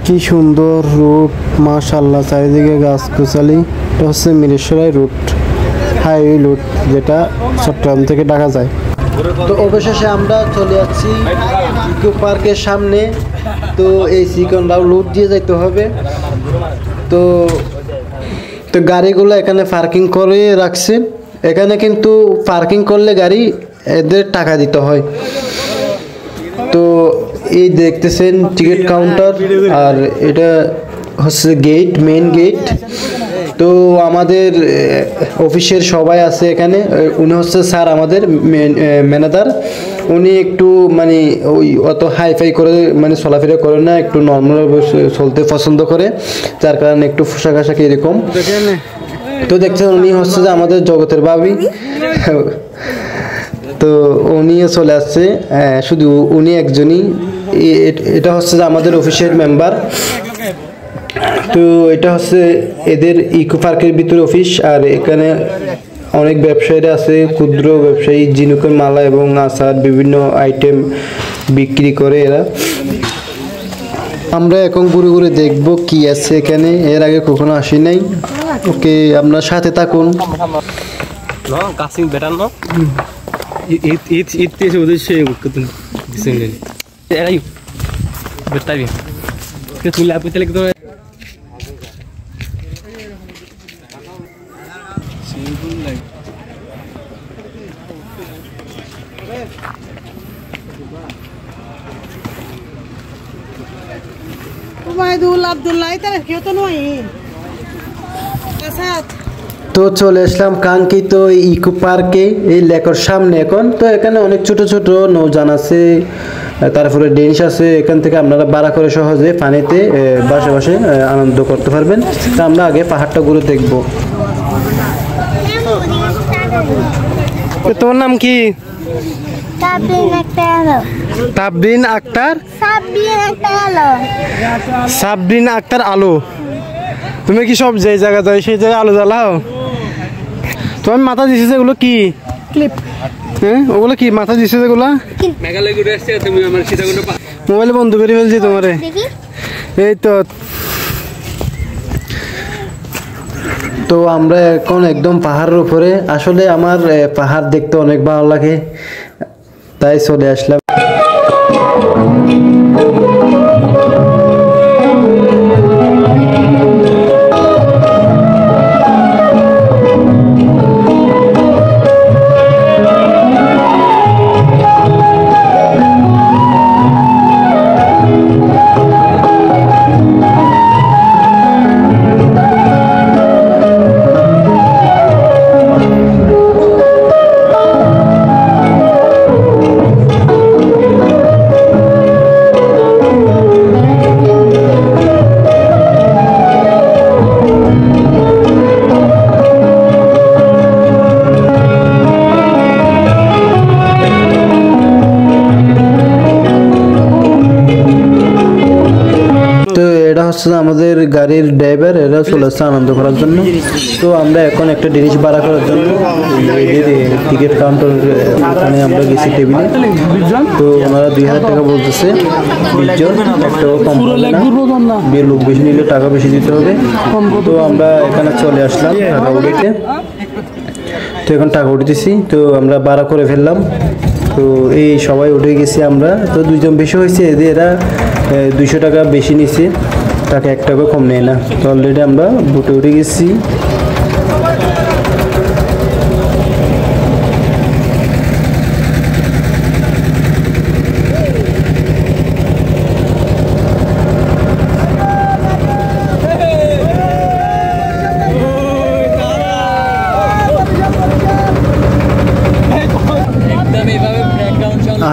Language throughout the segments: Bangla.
কি সুন্দর রুট, মাশাআল্লাহ। চারিদিকে গাছগাছালি। এটা হচ্ছে মিরেশ্বরাই রুট, হাইওয়ে রুট, যেটা চট্টগ্রাম থেকে ঢাকা যায়। তো অবশেষে আমরা চলে যাচ্ছি ইকো পার্কের সামনে। তো এই সিকনটা রুট দিয়ে যাইতে হবে। তো তো গাড়িগুলো এখানে পার্কিং করে রাখছে। এখানে কিন্তু পার্কিং করলে গাড়ি এদের টাকা দিতে হয়। তো এই দেখতেছেন টিকিট কাউন্টার, আর এটা হচ্ছে গেট, মেইন গেট। তো আমাদের অফিসের সবাই আছে এখানে। উনি হচ্ছে স্যার, আমাদের ম্যানেজার। উনি একটু মানে ওই অত হাইফাই করে মানে চলাফেরা করে না, একটু নর্মালভাবে চলতে পছন্দ করে, যার কারণে একটু পোশাক আশাক এরকম। তো দেখছেন উনি হচ্ছে যে আমাদের জগতের ভাবি। তো উনিও চলে আসছে, শুধু উনি একজনই। এটা হচ্ছে যে আমাদের অফিসের মেম্বার। তো এটা হচ্ছে এদের ইকো পার্কের ভিতরে অফিস। আর এখানে অনেক ব্যবসায়ীরা আছে, ক্ষুদ্র ব্যবসায়ী, ঝিনুকের মালা এবং আচার বিভিন্ন আইটেম বিক্রি করে এরা। আমরা এখন ঘুরে ঘুরে দেখবো কি আছে এখানে, এর আগে কখনো আসি নাই। ওকে, আপনার সাথে থাকুন। তো চলে আসলাম কাঙ্ক্ষিত ইকো পার্কে, এই লেকের সামনে এখন। তো এখানে অনেক ছোট ছোট নৌযান আছে, তারপরে ডেনিশ আছে। এখান থেকে আপনারা ভাড়া করে সহজে পানিতে বসে বসে আনন্দ করতে পারবেন। তো আমরা আগে পাহাড়টা ঘুরে দেখব। তোর নাম কি? তাবরিন আক্তার। সাবরিন আক্তার আলো। তুমি কি সব যে জায়গা যায় সেই জায়গায় আলো জ্বালাও? তোমার মাথা দিছে যেগুলো কি ক্লিপ? হ্যাঁ, ওগুলো কি মাথা দিছে যেগুলো? মোবাইলে বন্ধ করে ফেলছি তোমারে। এই তো তো আমরা এখন একদম পাহাড়ের উপরে। আসলে আমার পাহাড় দেখতে অনেক ভালো লাগে, তাই চলে আসলাম। আমাদের গাড়ির ড্রাইভার, এরা চলে আসছে আনন্দ করার জন্য। তো আমরা এখন একটা জিনিস ভাড়া করার জন্য টিকিট কাউন্টার ওখানে আমরা গেছি টেবিলে। তো ওনারা 2000 টাকা বলতেছে 20 জন, একটাও কম না। লোক বেশি নিলে টাকা বেশি দিতে হবে। তো আমরা এখানে চলে আসলাম টাকা উঠিতে। তো এখন টাকা উঠেছি, তো আমরা ভাড়া করে ফেললাম। তো এই সবাই উঠে গেছি আমরা। তো 2 জন বেশি হয়েছে, এরা 200 টাকা বেশি নিছে, টাকা 1 টাকা কম নেয় না। তো অলরেডি আমরা বুটে উঠে গেছি।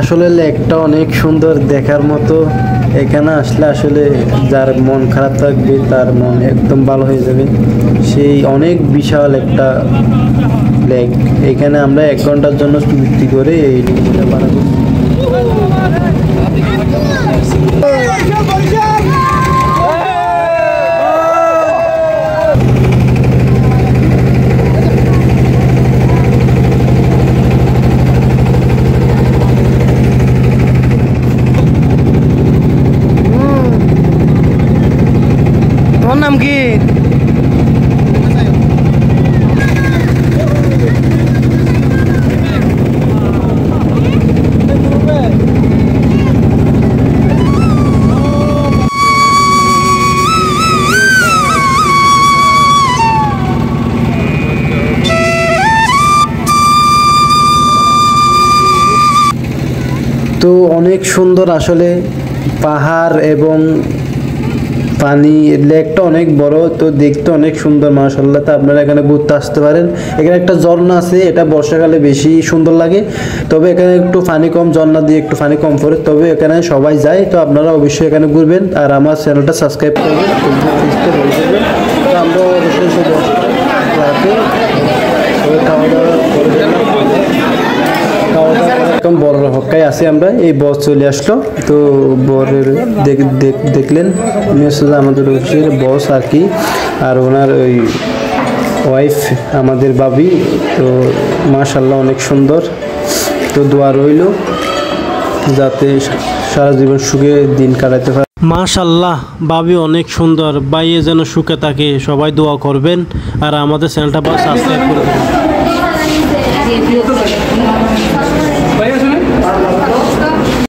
আসলে লেকটা অনেক সুন্দর, দেখার মতো। এখানে আসলে আসলে যার মন খারাপ থাকবে তার মন একদম ভালো হয়ে যাবে। সেই অনেক বিশাল একটা লেক। এখানে আমরা 1 ঘন্টার জন্য চুক্তি করে এই লেকটা বানাবো। নাম কি? তো অনেক সুন্দর আসলে পাহাড় এবং পানি, লেকটা অনেক বড়, তো দেখতে অনেক সুন্দর মাশাআল্লাহ। তো আপনারা এখানে ঘুরতে আসতে পারেন। এখানে একটা ঝর্ণা আছে, এটা বর্ষাকালে বেশি সুন্দর লাগে, তবে এখানে একটু পানি কম, ঝর্ণা দিয়ে একটু পানি কম পড়ে, তবে এখানে সবাই যায়। তো আপনারা অবশ্যই এখানে ঘুরবেন আর আমার চ্যানেলটা সাবস্ক্রাইব করবেন। তো আমরা অবশ্যই খাওয়া দাওয়া এরকম বড় হক্কায় আছি আমরা। এই বস চলে আসলো, তো বরের দেখলেন উনি হচ্ছে আমাদের অফিসের বস আর কি, আর ওনার ওই ওয়াইফ আমাদের ভাবি। তো মাশাআল্লাহ অনেক সুন্দর। তো দোয়া রইল যাতে সারা জীবন সুখে দিন কাটাতে পারে। মাশাআল্লাহ ভাবি অনেক সুন্দর, ভাইয়ে যেন সুখে থাকে, সবাই দোয়া করবেন আর আমাদের চ্যানেলটা সাবস্ক্রাইব করে দেবেন।